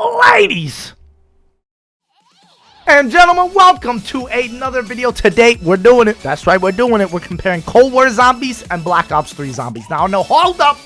Ladies and gentlemen, welcome to another video. Today, we're doing it. That's right, we're doing it. We're comparing Cold War zombies and Black Ops 3 zombies. Now, no, hold up.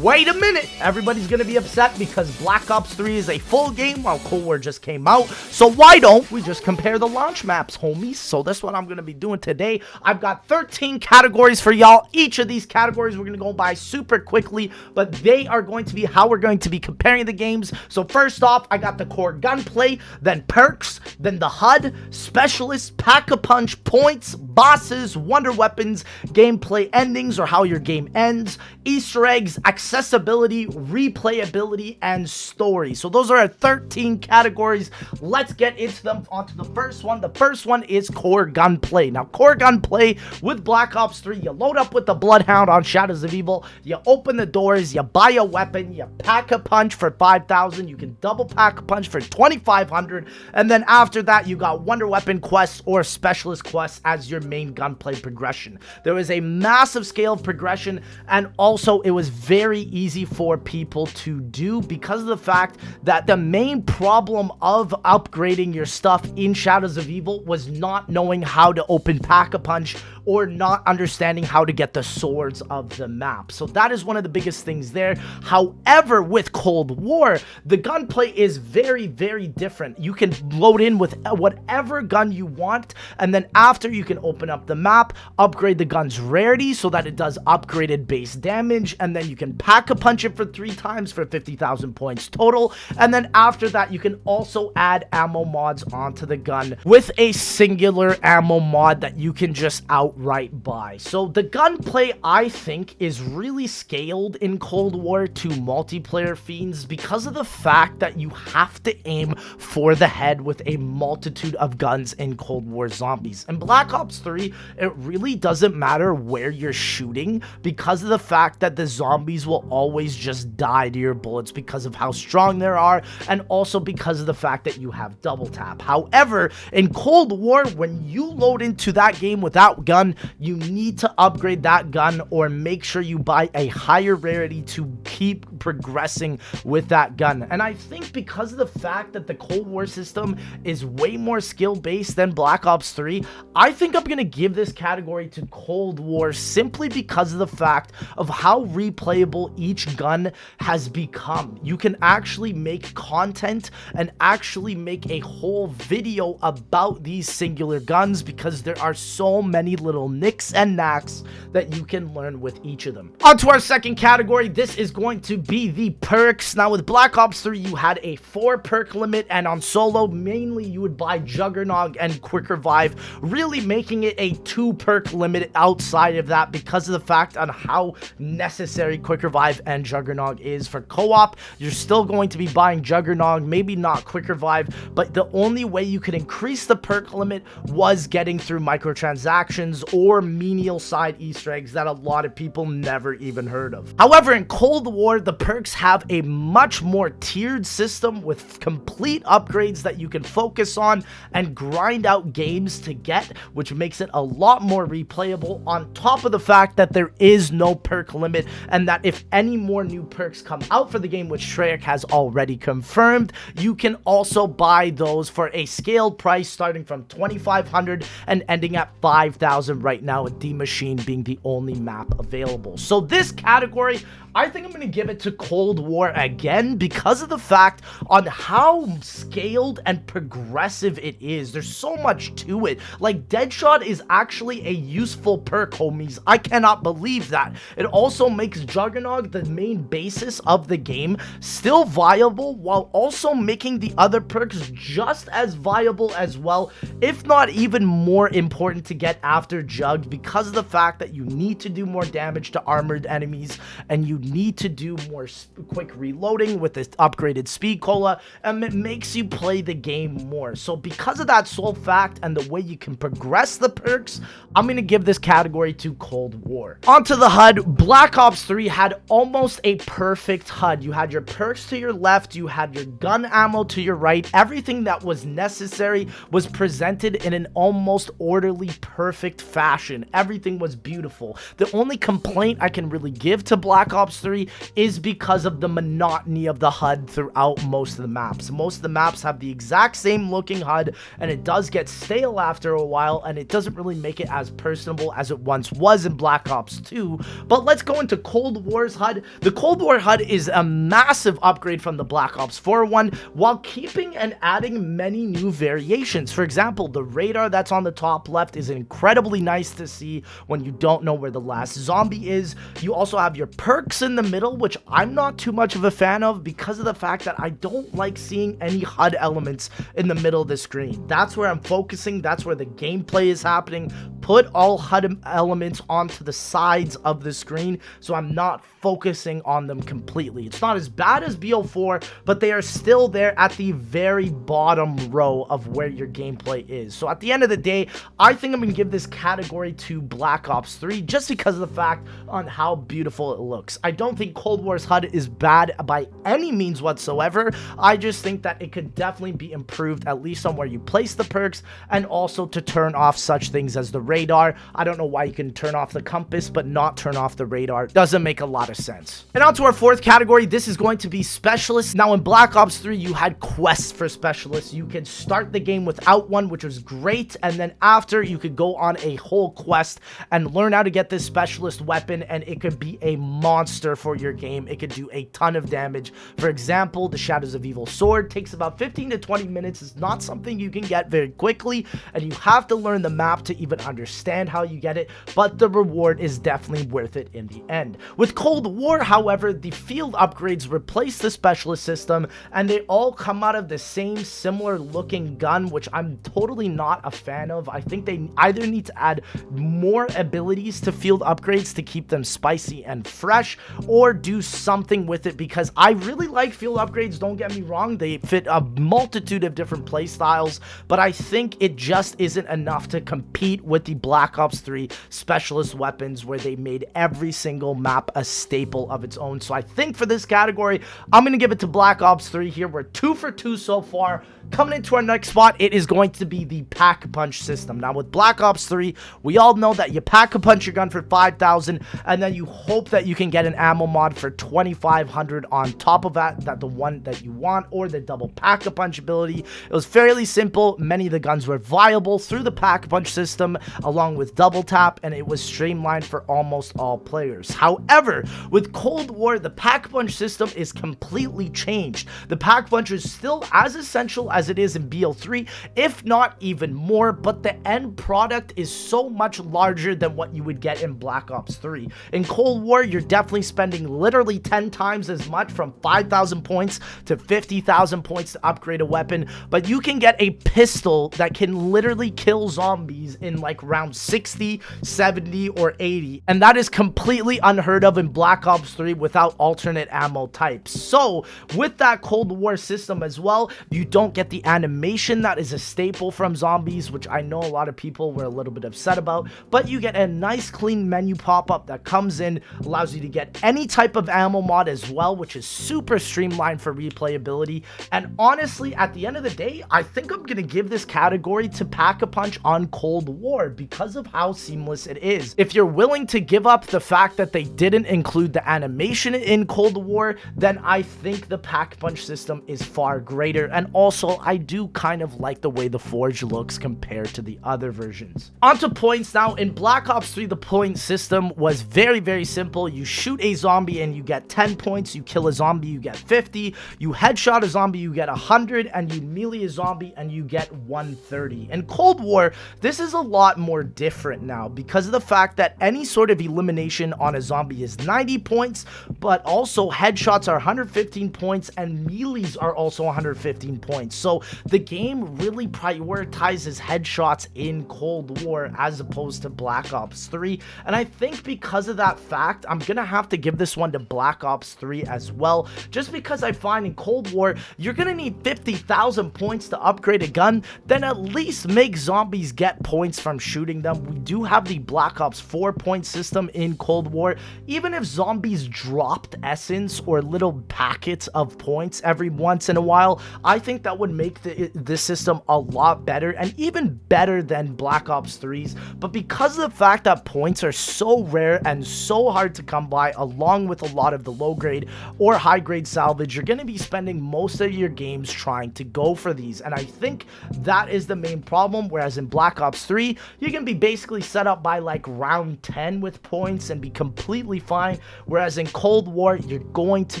Wait a minute. Everybody's going to be upset because Black Ops 3 is a full game while Cold War just came out. So why don't we just compare the launch maps, homies? So that's what I'm going to be doing today. I've got 13 categories for y'all. Each of these categories we're going to go by super quickly, but they are going to be how we're going to be comparing the games. So first off, I got the core gunplay, then perks, then the HUD, specialists, pack-a-punch, points, bosses, wonder weapons, gameplay endings or how your game ends, Easter eggs, accessibility, replayability, and story. So those are our 13 categories. Let's get into them. Onto the first one. The first one is core gunplay. Now, core gunplay with Black Ops 3, you load up with the Bloodhound on Shadows of Evil, you open the doors, you buy a weapon, you pack a punch for 5,000, you can double pack a punch for 2,500, and then after that, you got wonder weapon quests or specialist quests as your main gunplay progression. There was a massive scale of progression, and also it was very easy for people to do because of the fact that the main problem of upgrading your stuff in Shadows of Evil was not knowing how to open pack-a-punch or not understanding how to get the swords of the map. So that is one of the biggest things there. However, with Cold War, the gunplay is very, very different. You can load in with whatever gun you want, and then after you can open up the map, upgrade the gun's rarity so that it does upgraded base damage, and then you can pack-a-punch it for 3 times for 50,000 points total, and then after that, you can also add ammo mods onto the gun with a singular ammo mod that you can just outright buy. So the gunplay, I think, is really scaled in Cold War to multiplayer fiends because of the fact that you have to aim for the head with a multitude of guns in Cold War zombies. In Black Ops 3, it really doesn't matter where you're shooting because of the fact that the zombies will always just die to your bullets because of how strong they are, and also because of the fact that you have double tap. However, in Cold War, when you load into that game with that gun, you need to upgrade that gun or make sure you buy a higher rarity to keep progressing with that gun. And I think because of the fact that the Cold War system is way more skill based than Black Ops 3, I think I'm going to give this category to Cold War simply because of the fact of how replayable each gun has become. You can actually make content and actually make a whole video about these singular guns because there are so many little nicks and knacks that you can learn with each of them. On to our second category. This is going to be the perks. Now, with Black Ops 3, you had a 4 perk limit, and on solo, mainly you would buy Juggernog and Quick Revive, really making it a 2 perk limit outside of that because of the fact on how necessary Quick Revive and Juggernog is for co-op. You're still going to be buying Juggernog, maybe not Quick Revive, but the only way you could increase the perk limit was getting through microtransactions or menial side Easter eggs that a lot of people never even heard of. However, in Cold War, the perks have a much more tiered system with complete upgrades that you can focus on and grind out games to get, which makes it a lot more replayable, on top of the fact that there is no perk limit, and that if any more new perks come out for the game, which Treyarch has already confirmed, you can also buy those for a scaled price starting from 2,500 and ending at 5,000 right now, with D Machine being the only map available. So this category, I think I'm going to give it to Cold War again because of the fact on how scaled and progressive it is. There's so much to it. Like, Deadshot is actually a useful perk, homies. I cannot believe that. It also makes Juggernog, the main basis of the game, still viable while also making the other perks just as viable as well, if not even more important to get after Jug because of the fact that you need to do more damage to armored enemies and you need to do more quick reloading with this upgraded speed cola, and it makes you play the game more. So because of that sole fact and the way you can progress the perks, I'm going to give this category to Cold War. Onto the HUD, Black Ops 3 had almost a perfect HUD. You had your perks to your left, you had your gun ammo to your right, everything that was necessary was presented in an almost orderly, perfect fashion. Everything was beautiful. The only complaint I can really give to Black Ops Ops 3 is because of the monotony of the HUD throughout most of the maps. Most of the maps have the exact same looking HUD, and it does get stale after a while, and it doesn't really make it as personable as it once was in Black Ops 2. But let's go into Cold War's HUD. The Cold War HUD is a massive upgrade from the Black Ops 4 one, while keeping and adding many new variations. For example, the radar that's on the top left is incredibly nice to see when you don't know where the last zombie is. You also have your perks in the middle, which I'm not too much of a fan of because of the fact that I don't like seeing any HUD elements in the middle of the screen. That's where I'm focusing. That's where the gameplay is happening. Put all HUD elements onto the sides of the screen so I'm not focusing on them completely. It's not as bad as BO4, but they are still there at the very bottom row of where your gameplay is. So at the end of the day, I think I'm going to give this category to Black Ops 3 just because of the fact on how beautiful it looks. I don't think Cold War's HUD is bad by any means whatsoever. I just think that it could definitely be improved, at least on where you place the perks, and also to turn off such things as the radar. I don't know why you can turn off the compass but not turn off the radar. Doesn't make a lot of sense. And on to our fourth category. This is going to be specialists. Now in Black Ops 3 you had quests for specialists. You could start the game without one, which was great, and then after you could go on a whole quest and learn how to get this specialist weapon, and it could be a monster for your game. It could do a ton of damage. For example, the Shadows of Evil sword takes about 15 to 20 minutes. It's not something you can get very quickly, and you have to learn the map to even understand how you get it, but the reward is definitely worth it in the end. With Cold War, however, the field upgrades replace the specialist system, and they all come out of the same similar looking gun, which I'm totally not a fan of. I think they either need to add more abilities to field upgrades to keep them spicy and fresh, or do something with it, because I really like field upgrades, don't get me wrong. They fit a multitude of different play styles, but I think it just isn't enough to compete with the Black Ops 3 specialist weapons, where they made every single map a staple of its own. So I think for this category, I'm going to give it to Black Ops 3 here. We're 2 for 2 so far. Coming into our next spot, it is going to be the pack-a-punch system. Now, with Black Ops 3, we all know that you pack-a-punch your gun for 5,000, and then you hope that you can get an ammo mod for 2,500 on top of that, the one that you want, or the double pack-a-punch ability. It was fairly simple. Many of the guns were viable through the pack-a-punch system, along with double tap, and it was streamlined for almost all players. However, with Cold War, the pack-a-punch system is completely changed. The pack-a-punch is still as essential as it is in BO3, if not even more, but the end product is so much larger than what you would get in Black Ops 3. In Cold War, you're definitely spending literally 10 times as much, from 5,000 points to 50,000 points to upgrade a weapon, but you can get a pistol that can literally kill zombies in like round 60, 70, or 80, and that is completely unheard of in Black Ops 3 without alternate ammo types. So with that Cold War system as well, you don't get the animation that is a staple from zombies, which I know a lot of people were a little bit upset about, but you get a nice clean menu pop-up that comes in, allows you to get any type of ammo mod as well, which is super streamlined for replayability. And honestly, at the end of the day, I think I'm gonna give this category to Pack-a-Punch on Cold War because of how seamless it is. If you're willing to give up the fact that they didn't include the animation in Cold War, then I think the Pack-a-Punch system is far greater. And also, I do kind of like the way the Forge looks compared to the other versions. Onto points now. In Black Ops 3, the point system was very, very simple. You shoot a zombie and you get 10 points. You kill a zombie, you get 50. You headshot a zombie, you get 100. And you melee a zombie and you get 130. In Cold War, this is a lot more different now because of the fact that any sort of elimination on a zombie is 90 points, but also headshots are 115 points and melees are also 115 points. So the game really prioritizes headshots in Cold War as opposed to Black Ops 3. And I think because of that fact, I'm gonna have to give this one to Black Ops 3 as well, just because I find in Cold War, you're gonna need 50,000 points to upgrade a gun, then at least make zombies get points from shooting them. We do have the Black Ops 4 point system in Cold War. Even if zombies dropped essence or little packets of points every once in a while, I think that would make this system a lot better, and even better than Black Ops 3's, but because of the fact that points are so rare and so hard to come by, along with a lot of the low grade or high grade salvage, you're going to be spending most of your games trying to go for these, and I think that is the main problem. Whereas in Black Ops 3, you can be basically set up by like round 10 with points and be completely fine, whereas in Cold War, you're going to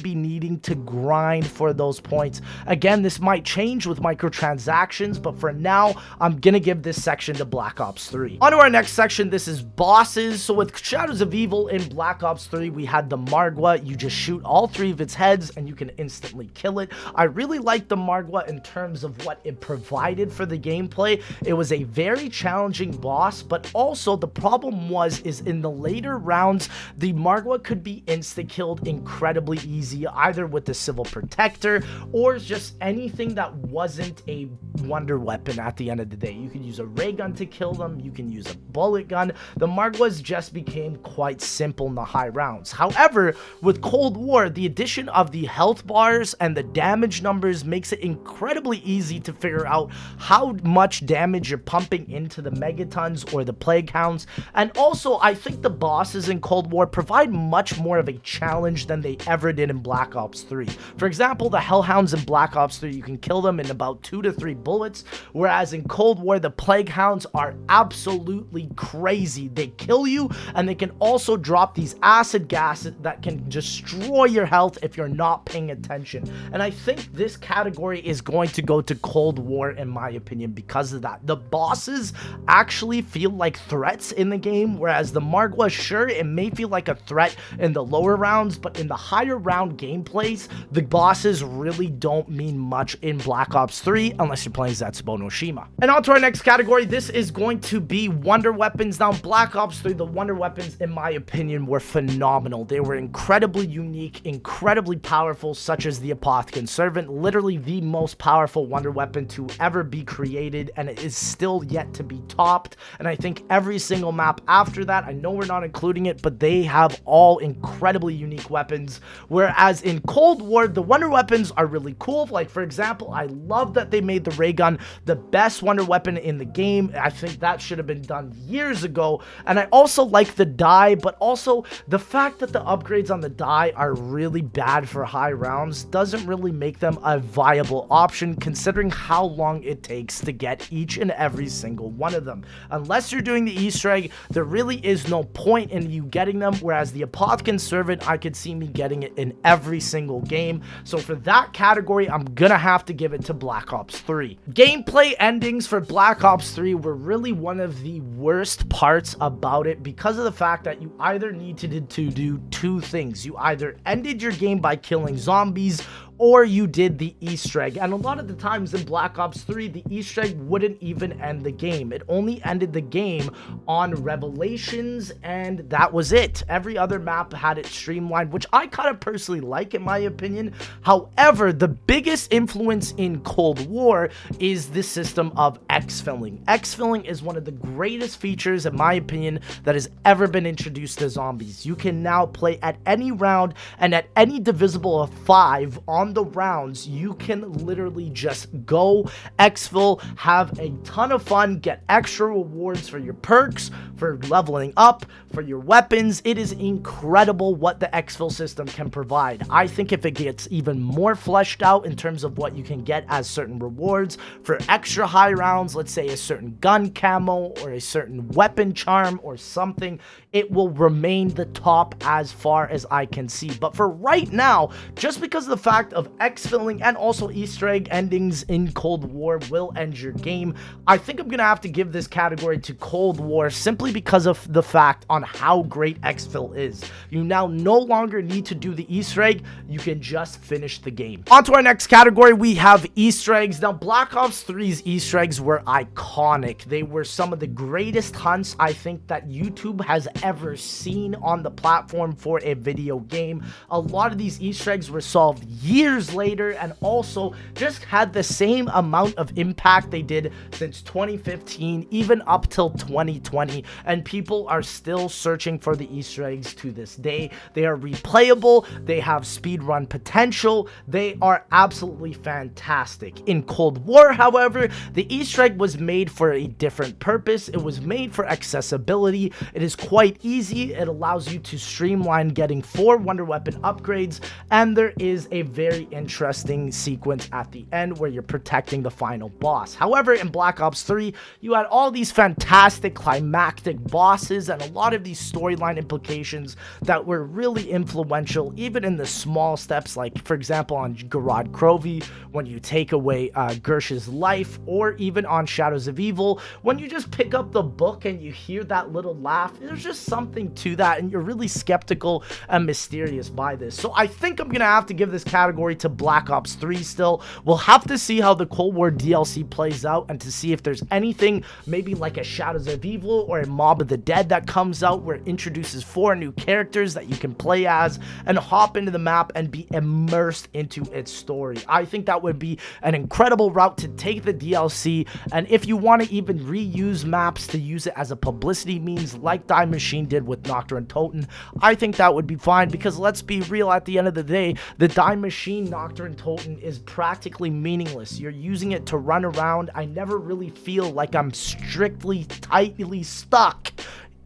be needing to grind for those points. Again, this might change with microtransactions, but for now, I'm gonna give this section to Black Ops 3. On to our next section. This is bosses. So with Shadows of Evil in Black Ops 3, we had the Margwa. You just shoot all 3 of its heads and you can instantly kill it. I really like the Margwa in terms of what it provided for the gameplay. It was a very challenging boss, but also the problem is in the later rounds, the Margwa could be insta-killed incredibly easy, either with the Civil Protector or just anything that wasn't a wonder weapon at the end of the day. You could use a ray gun to kill them, you can use a bullet gun. The Margwas just became quite simple in the high rounds. However, with Cold War, the addition of the health bars and the damage numbers makes it incredibly easy to figure out how much damage you're pumping into the Megatons or the Plague Hounds. And also, I think the bosses in Cold War provide much more of a challenge than they ever did in Black Ops 3. For example, the Hellhounds in Black Ops 3, you can kill them in about 2 to 3 bullets, whereas in Cold War, the Plague Hounds are absolutely crazy. They kill you, and they can also drop these acid gases that can destroy your health if you're not paying attention. And I think this category is going to go to Cold War, in my opinion, because of that. The bosses actually feel like threats in the game, whereas the Margwa, sure, it may feel like a threat in the lower rounds, but in the higher round gameplays, the bosses really don't mean much in Black Ops 3 unless you're playing Zetsubou no Shima. And on to our next category. This is going to be wonder weapons. Now, Black Ops 3, the wonder weapons, in my opinion, were phenomenal. They were incredibly unique, incredibly powerful, such as the Apothicon Servant, literally the most powerful wonder weapon to ever be created, and it is still yet to be topped. And I think every single map after that, I know we're not including it, but they have all incredibly unique weapons. Whereas in Cold War, the wonder weapons are really cool. Like, for example, I love that they made the ray gun the best wonder weapon in the game. I think that should have been done years ago. And I also like the die, but also the fact that the upgrades on the die are really bad for high rounds doesn't really make them a viable option, considering how long it takes to get each and every single one of them. Unless you're doing the Easter egg, there really is no point in you getting them, whereas the Apothicon Servant, I could see me getting it in every single game. So for that category, I'm gonna have to give it to Black Ops 3. Gameplay endings for Black Ops 3 were really one of the worst parts about it, because of the fact that you either needed to do 2 things. You either ended your game by killing zombies, or you did the Easter egg. And a lot of the times in Black Ops 3, the Easter egg wouldn't even end the game. It only ended the game on Revelations, and that was it. Every other map had it streamlined, which I kind of personally like, in my opinion. However, the biggest influence in Cold War is the system of exfilling. Exfilling is one of the greatest features, in my opinion, that has ever been introduced to zombies. You can now play at any round and at any divisible of 5 on the rounds. You can literally just go exfil, have a ton of fun, get extra rewards for your perks, for leveling up, for your weapons. It is incredible what the exfil system can provide. I think if it gets even more fleshed out in terms of what you can get as certain rewards for extra high rounds, let's say a certain gun camo or a certain weapon charm or something, it will remain the top as far as I can see. But for right now, just because of the fact of exfilling and also Easter egg endings in Cold War will end your game, I think I'm gonna have to give this category to Cold War, simply because of the fact on how great exfil is. You now no longer need to do the Easter egg, you can just finish the game. On to our next category, we have Easter eggs. Now, Black Ops 3's Easter eggs were iconic. They were some of the greatest hunts I think that YouTube has ever seen on the platform for a video game. A lot of these Easter eggs were solved years years later, and also just had the same amount of impact they did since 2015, even up till 2020, and people are still searching for the Easter eggs to this day. They are replayable, they have speedrun potential, they are absolutely fantastic. In Cold War, however, the Easter egg was made for a different purpose. It was made for accessibility. It is quite easy. It allows you to streamline getting 4 wonder weapon upgrades, and there is a very interesting sequence at the end where you're protecting the final boss. However, in Black Ops 3, you had all these fantastic climactic bosses and a lot of these storyline implications that were really influential, even in the small steps, like for example on Garad Crovey when you take away Gersh's life, or even on Shadows of Evil when you just pick up the book and you hear that little laugh. There's just something to that, and you're really skeptical and mysterious by this. So I think I'm gonna have to give this category to Black Ops 3 still. We'll have to see how the Cold War DLC plays out and to see if there's anything maybe like a Shadows of Evil or a Mob of the Dead that comes out where it introduces 4 new characters that you can play as and hop into the map and be immersed into its story. I think that would be an incredible route to take the DLC, and if you want to even reuse maps to use it as a publicity means like Die Machine did with Nocturne Toten, I think that would be fine, because let's be real, at the end of the day, the Die Machine Nocturne Toten is practically meaningless. You're using it to run around. I never really feel like I'm strictly tightly stuck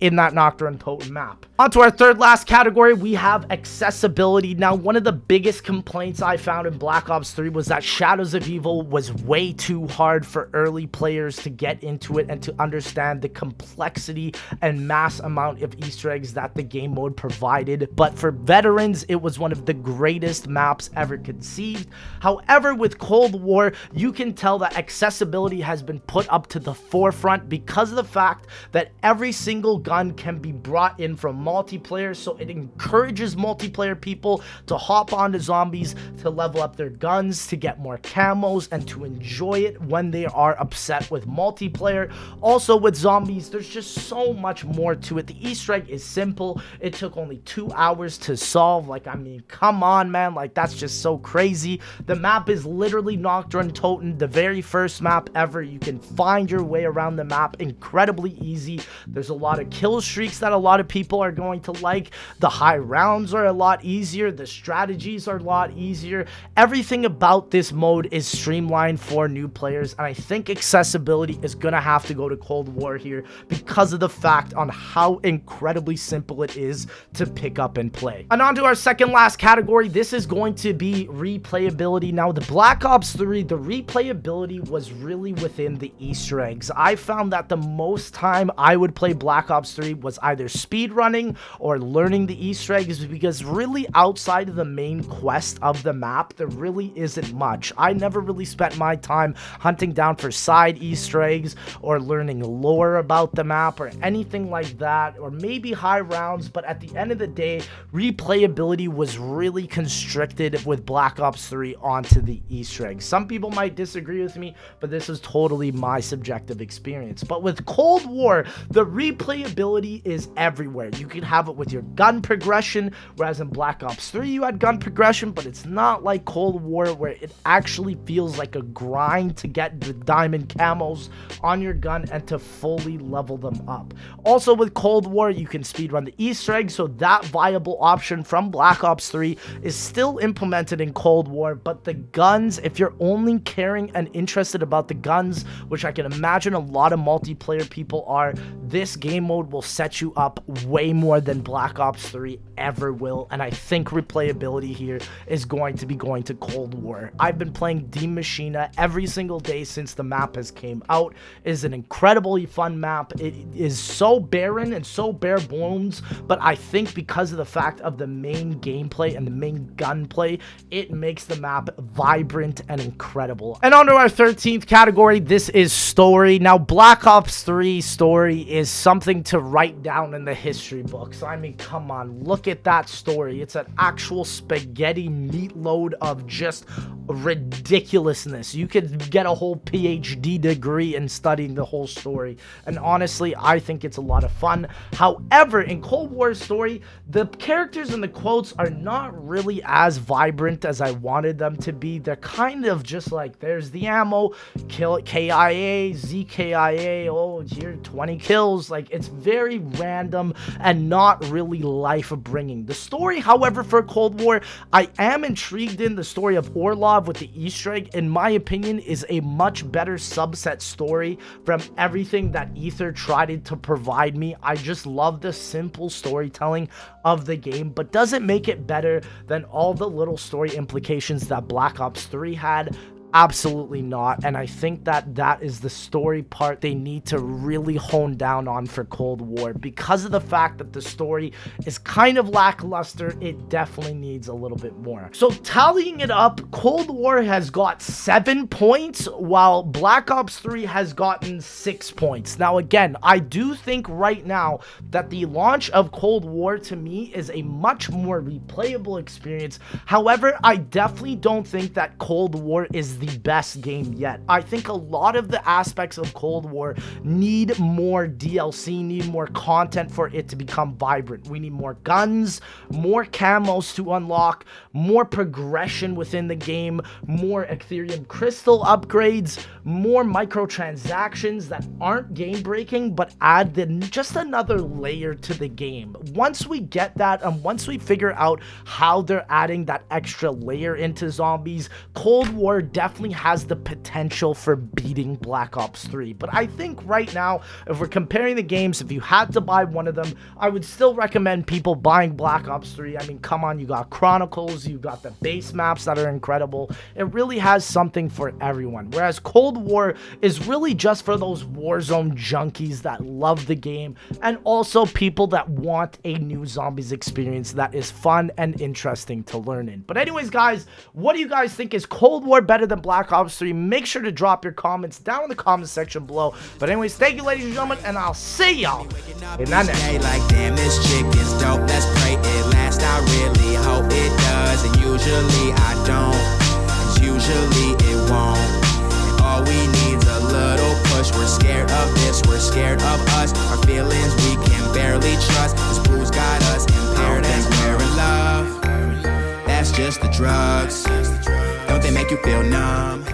in that Nocturne Toten map. On to our third last category, we have accessibility. Now, one of the biggest complaints I found in Black Ops 3 was that Shadows of Evil was way too hard for early players to get into it and to understand the complexity and mass amount of Easter eggs that the game mode provided. But for veterans, it was one of the greatest maps ever conceived. However, with Cold War, you can tell that accessibility has been put up to the forefront because of the fact that every single gun can be brought in from multiplayer, so it encourages multiplayer people to hop onto zombies, to level up their guns, to get more camos, and to enjoy it when they are upset with multiplayer. Also with zombies, there's just so much more to it. The Easter egg is simple. It took only 2 hours to solve. Like, I mean, come on, man. Like, that's just so crazy. The map is literally Nocturne Toten, the very first map ever. You can find your way around the map incredibly easy. There's a lot of kill streaks that a lot of people are going to like. The high rounds are a lot easier. The strategies are a lot easier. Everything about this mode is streamlined for new players, and I think accessibility is gonna have to go to Cold War here because of the fact on how incredibly simple it is to pick up and play. And on to our second last category, this is going to be replayability. Now, the Black Ops 3, the replayability was really within the Easter eggs. I found that the most time I would play Black Ops 3 was either speed running or learning the Easter eggs, because really outside of the main quest of the map, there really isn't much. I never really spent my time hunting down for side Easter eggs or learning lore about the map or anything like that, or maybe high rounds, but at the end of the day, replayability was really constricted with Black Ops 3 onto the Easter eggs. Some people might disagree with me, but this is totally my subjective experience. But with Cold War, the replayability is everywhere. You can have it with your gun progression, whereas in Black Ops 3 you had gun progression, but it's not like Cold War where it actually feels like a grind to get the diamond camos on your gun and to fully level them up. Also with Cold War, you can speedrun the Easter egg, so that viable option from Black Ops 3 is still implemented in Cold War, but the guns, if you're only caring and interested about the guns, which I can imagine a lot of multiplayer people are, this game mode will set you up way more than Black Ops 3 ever will, and I think replayability here is going to be going to Cold War. I've been playing Die Machina every single day since the map has came out. It is an incredibly fun map. It is so barren and so bare bones, but I think because of the fact of the main gameplay and the main gunplay, it makes the map vibrant and incredible. And on to our 13th category, this is story. Now, Black Ops 3 story is something to write down in the history books. I mean, come on, look at that story. It's an actual spaghetti meatload of just ridiculousness. You could get a whole PhD degree in studying the whole story, and honestly, I think it's a lot of fun. However, in Cold War's story, the characters and the quotes are not really as vibrant as I wanted them to be. They're kind of just like, there's the ammo, kill it, KIA, ZKIA, oh, here, 20 kills. Like, it's very random and not really life-bringing. The story, however, for Cold War, I am intrigued in. The story of Orlov with the Easter egg, in my opinion, is a much better subset story from everything that Ether tried to provide me. I just love the simple storytelling of the game, but does it make it better than all the little story implications that Black Ops 3 had? Absolutely not, and I think that that is the story part they need to really hone down on for Cold War. Because of the fact that the story is kind of lackluster, it definitely needs a little bit more. So tallying it up, Cold War has got 7 points, while Black Ops 3 has gotten 6 points. Now again, I do think right now that the launch of Cold War to me is a much more replayable experience. However, I definitely don't think that Cold War is the best game yet. I think a lot of the aspects of Cold War need more DLC, need more content for it to become vibrant. We need more guns, more camos to unlock, more progression within the game, more Ethereum crystal upgrades, more microtransactions that aren't game breaking but add just another layer to the game. Once we get that, and once we figure out how they're adding that extra layer into zombies, Cold War definitely has the potential for beating Black Ops 3. But I think right now, if we're comparing the games, if you had to buy one of them, I would still recommend people buying Black Ops 3. I mean, come on, you got Chronicles, you got the base maps that are incredible. It really has something for everyone. Whereas Cold War is really just for those Warzone junkies that love the game, and also people that want a new zombies experience that is fun and interesting to learn in. But anyways, guys, what do you guys think? Is Cold War better than Black Ops 3? Make sure to drop your comments down in the comment section below. But anyways, thank you, ladies and gentlemen, and I'll see y'all in that next one. Like, damn, this chick is dope. Let's pray it lasts. I really hope it does. And usually I don't, 'cause usually it won't. And all we need's a little push. We're scared of this, we're scared of us. Our feelings we can barely trust. This booze got us impaired as we're in love. That's just the drugs. Don't they make you feel numb?